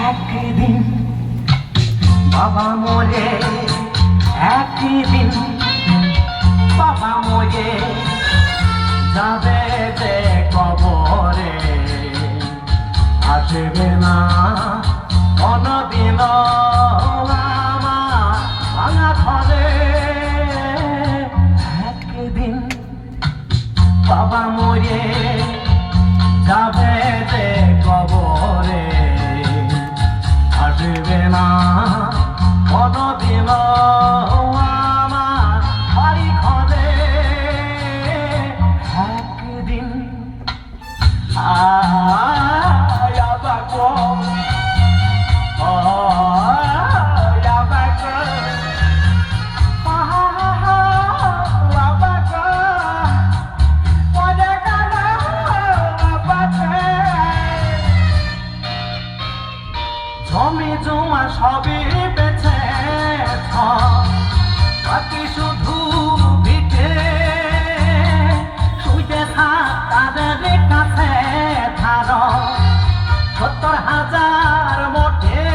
একদিন বাবা মরে, একদিন বাবা মরে যাবে যে কবরে, আসবে না কোনদিন আমার ভাঙা ঘরে। একদিন বাবা মরে যাবে যে কবরে, আসবে না কোনদিন আমার বাড়ি ঘরে। একদিন জমি জমা সবই বেছে বাকি শুধু ভিটে, শুইতে থাক তাদের কাছে ধার ৭০,০০০ মোটে।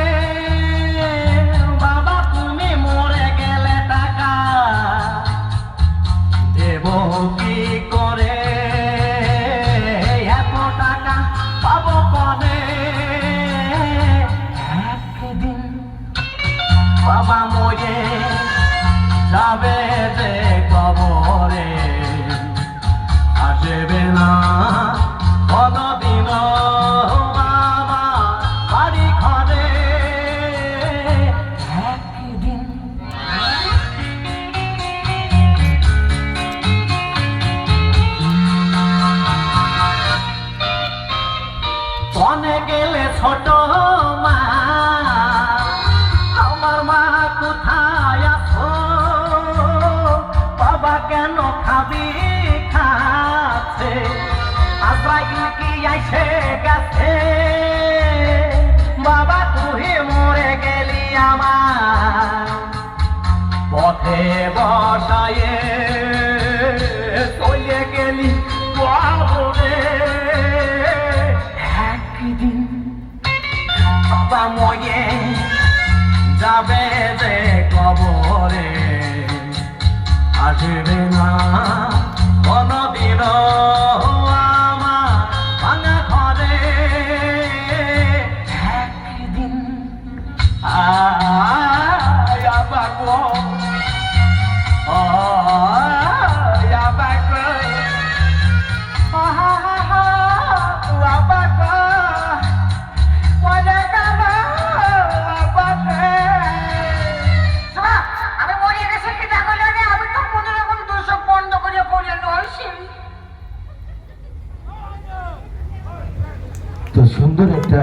বাবা তুমি মরে গেলে টাকা দেব কি করে, এত টাকা পাবো কনে। একদিন বাবা মরে যাবে যে কবরে, আসবে না কোনদিন আমার বাড়ি ঘরে। একদিন বনে গেলে ছোট মা, আমার মা কোথায় আছো, বাবা কেন খাবি খাচ্ছে, আজরাইল কি আইসে গেছে, বাবা তুই মরে গেলি আমার পথে বসায়ে চলে গেলি বাবরে। একদিন বাবা মরে যাবে যে কবরে, আসবে না কোনদিন আমার ভাঙা ঘরে। একদিন আবাগো তো সুন্দর একটা